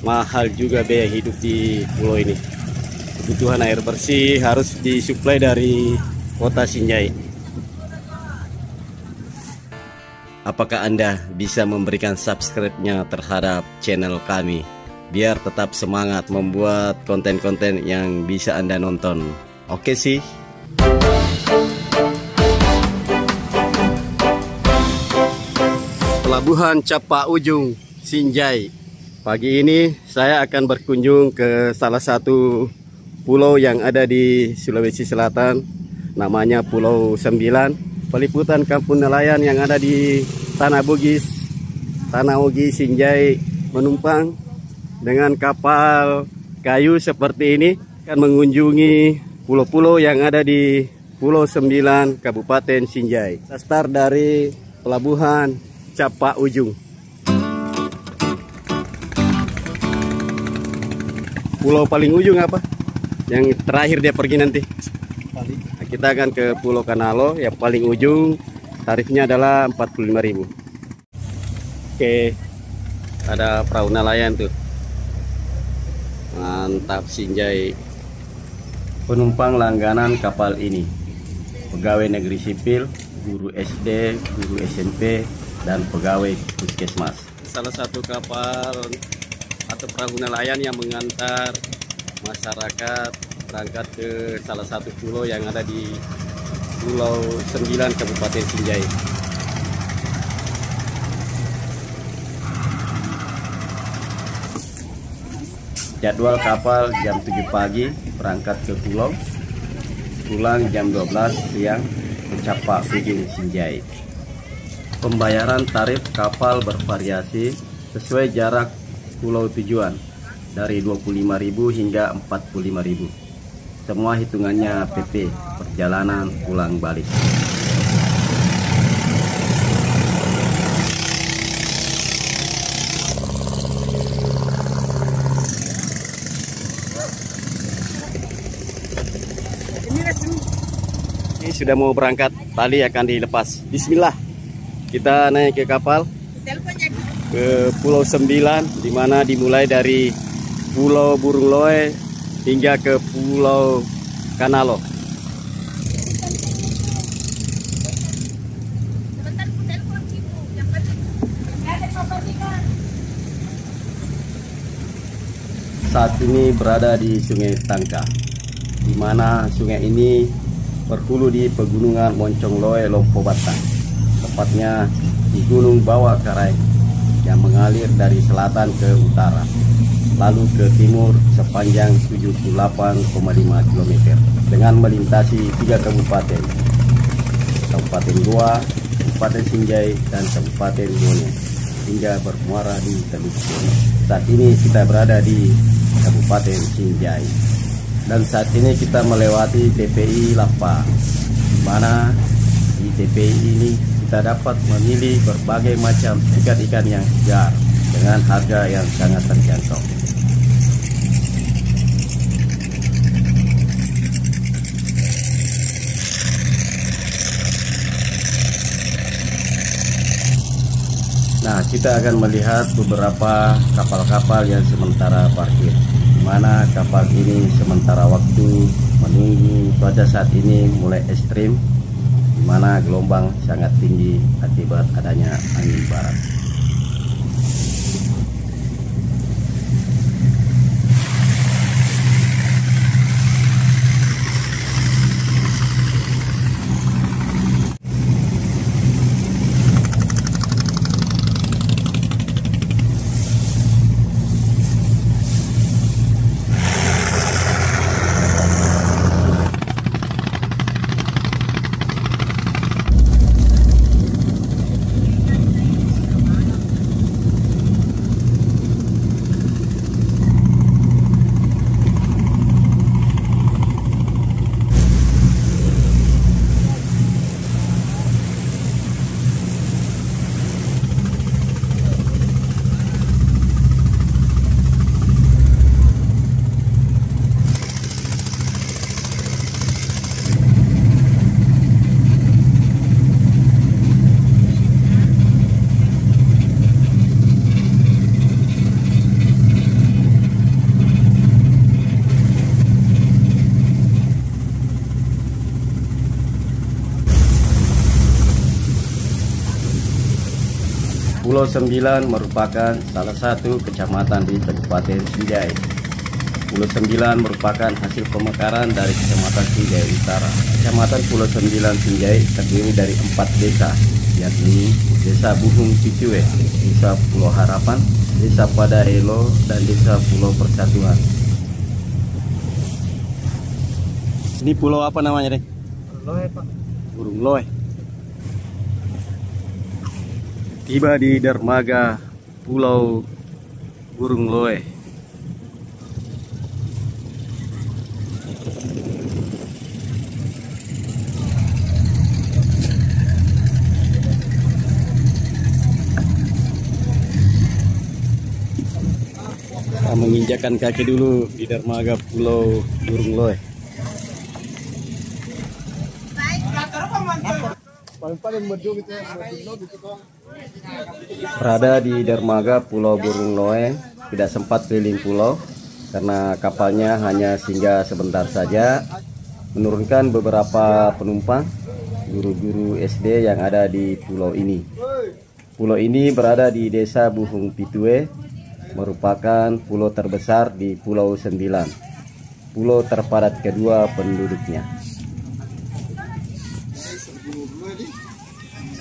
mahal juga biaya hidup di pulau ini. Kebutuhan air bersih harus disuplai dari kota Sinjai. Apakah Anda bisa memberikan subscribe-nya terhadap channel kami biar tetap semangat membuat konten-konten yang bisa Anda nonton? Oke sih. Pelabuhan Capa Ujung, Sinjai. Pagi ini saya akan berkunjung ke salah satu pulau yang ada di Sulawesi Selatan, namanya Pulau Sembilan. Peliputan kampung nelayan yang ada di Tanah Bugis, Tanah Ogi, Sinjai, menumpang dengan kapal kayu seperti ini akan mengunjungi pulau-pulau yang ada di Pulau Sembilan, Kabupaten Sinjai. Kita start dari pelabuhan Capa Ujung. Pulau paling ujung apa? Yang terakhir dia pergi nanti. Nah, kita akan ke Pulau Kanalo yang paling ujung. Tarifnya adalah 45.000. Oke, ada perahu nelayan tuh. Mantap Sinjai. Penumpang langganan kapal ini pegawai negeri sipil, guru SD, guru SMP, dan pegawai puskesmas. Salah satu kapal atau perahu nelayan yang mengantar masyarakat berangkat ke salah satu pulau yang ada di Pulau Sembilan, Kabupaten Sinjai. Jadwal kapal jam 7 pagi berangkat ke pulau, pulang jam 12 siang ke Capa Ujung, Sinjai. Pembayaran tarif kapal bervariasi sesuai jarak pulau tujuan dari 25.000 hingga 45.000. Semua hitungannya PP, perjalanan pulang balik. Ini sudah mau berangkat, tali akan dilepas. Bismillah. Kita naik ke kapal ke Pulau Sembilan, di mana dimulai dari Pulau Burung Loe hingga ke Pulau Kanalo. Saat ini berada di Sungai Tangka, di mana sungai ini berhulu di pegunungan Moncong Loe, Lompo Batang, tepatnya di Gunung Bawah Karai yang mengalir dari selatan ke utara, lalu ke timur sepanjang 78,5 km dengan melintasi 3 kabupaten, Kabupaten Goa, Kabupaten Sinjai, dan Kabupaten Bone, hingga bermuara di Teluk Bone. Saat ini kita berada di Kabupaten Sinjai, dan saat ini kita melewati TPI Lapa, di mana di TPI ini kita dapat memilih berbagai macam ikan-ikan yang segar dengan harga yang sangat terjangkau. Nah, kita akan melihat beberapa kapal-kapal yang sementara parkir, di mana kapal ini sementara waktu menunggu cuaca saat ini mulai ekstrim, di mana gelombang sangat tinggi akibat adanya angin barat. Pulau 9 merupakan salah satu kecamatan di Kabupaten Sinjai. Pulau 9 merupakan hasil pemekaran dari Kecamatan Sinjai Utara. Kecamatan Pulau 9 Sinjai terdiri dari 4 desa, yakni Desa Buhung Pitue, Desa Pulau Harapan, Desa Padahelo, dan Desa Pulau Persatuan. Ini pulau apa namanya, deh? Loe, Pak. Burung Loe. Tiba di dermaga Pulau Burung Loe. Kita menginjakan kaki dulu di dermaga Pulau Burung Loe. Berada di dermaga Pulau Burung Loe, tidak sempat keliling pulau karena kapalnya hanya singgah sebentar saja, menurunkan beberapa penumpang, guru-guru SD yang ada di pulau ini. Pulau ini berada di Desa Buhung Pitue, merupakan pulau terbesar di Pulau 9, pulau terpadat kedua penduduknya.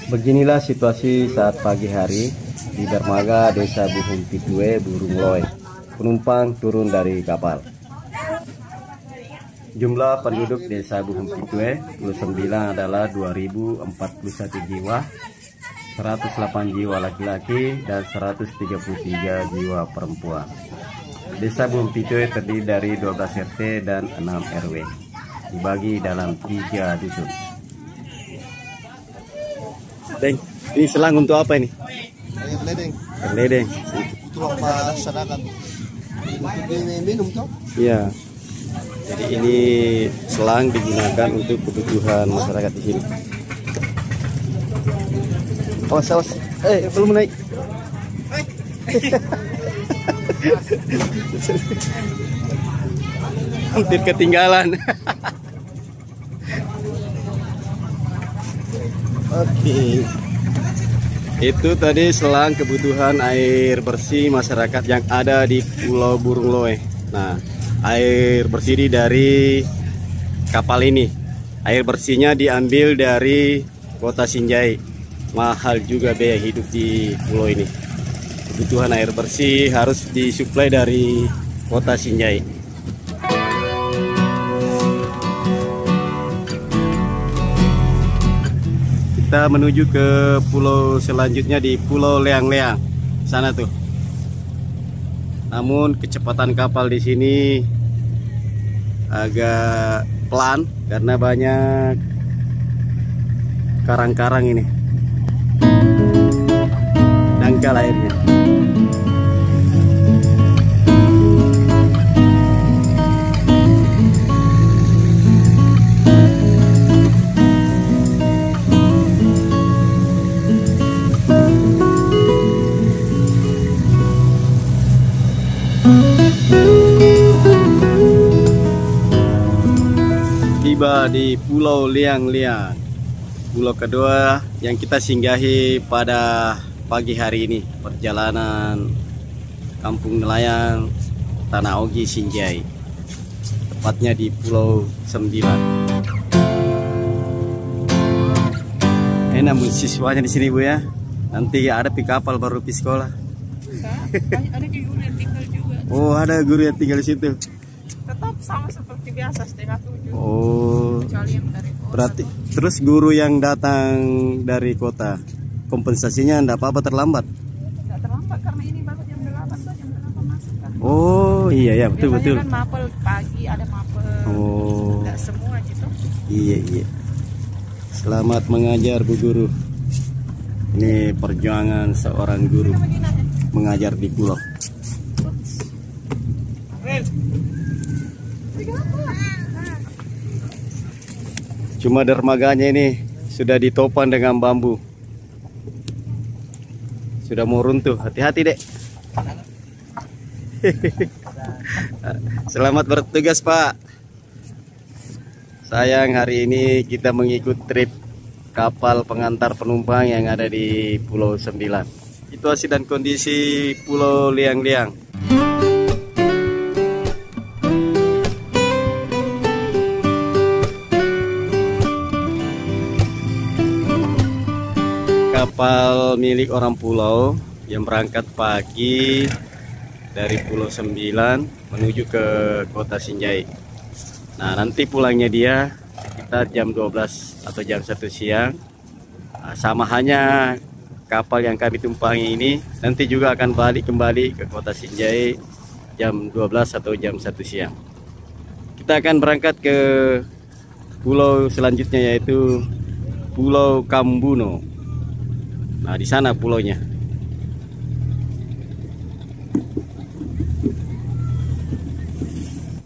Beginilah situasi saat pagi hari di dermaga Desa Buhung Pitue, Burung Loe. Penumpang turun dari kapal. Jumlah penduduk Desa Buhung Pitue, Pulau 9 adalah 2041 jiwa, 108 jiwa laki-laki dan 133 jiwa perempuan. Desa Buhung Pitue terdiri dari 12 RT dan 6 RW, dibagi dalam 3 dusun. Deng, ini selang untuk apa ini? Air ledeng. Air ledeng. Untuk masyarakat. Untuk minum toh? Iya. Jadi ini selang digunakan untuk kebutuhan masyarakat di sini. Awas. Belum naik. Hampir ketinggalan. Oke. Itu tadi selang kebutuhan air bersih masyarakat yang ada di Pulau Burung Loe. Nah, air bersih dari kapal ini. Air bersihnya diambil dari Kota Sinjai. Mahal juga biaya hidup di pulau ini. Kebutuhan air bersih harus disuplai dari Kota Sinjai. Kita menuju ke pulau selanjutnya di Pulau Leang-Leang sana tuh. Namun kecepatan kapal di sini agak pelan karena banyak karang-karang ini. Dangkal airnya. Tiba di Pulau Leang-Leang, pulau kedua yang kita singgahi pada pagi hari ini. Perjalanan Kampung Nelayan Tanah Ogi Sinjai, tepatnya di Pulau 9. Enak siswanya di sini, Bu, ya. Nanti ada di kapal baru di sekolah. Ada guru yang tinggal juga. Oh, ada guru yang tinggal di situ. Tetap sama seperti biasa, 6:30. Oh, Kecuali yang dari kota. berarti terus guru yang datang dari kota, kompensasinya enggak apa-apa terlambat? Tidak terlambat karena ini baru jam 8 tuh, jam 8 masuk kan. Oh iya betul. Biasanya kan mapel pagi, ada mapel. Oh. Tidak semua gitu. Iya. Selamat mengajar, Bu Guru. Ini perjuangan seorang guru mengajar di pulau. Cuma dermaganya ini sudah ditopang dengan bambu. Sudah mau runtuh, hati-hati, Dek. Selamat bertugas, Pak. Sayang hari ini kita mengikut trip kapal pengantar penumpang yang ada di Pulau 9. situasi dan kondisi Pulau Liang-Liang. Kapal milik orang pulau yang berangkat pagi dari Pulau Sembilan menuju ke Kota Sinjai. Nah, nanti pulangnya dia sekitar jam 12 atau jam 1 siang. Nah, sama hanya kapal yang kami tumpangi ini nanti juga akan balik kembali ke Kota Sinjai jam 12 atau jam 1 siang. Kita akan berangkat ke pulau selanjutnya, yaitu Pulau Kambuno. Nah, di sana pulaunya.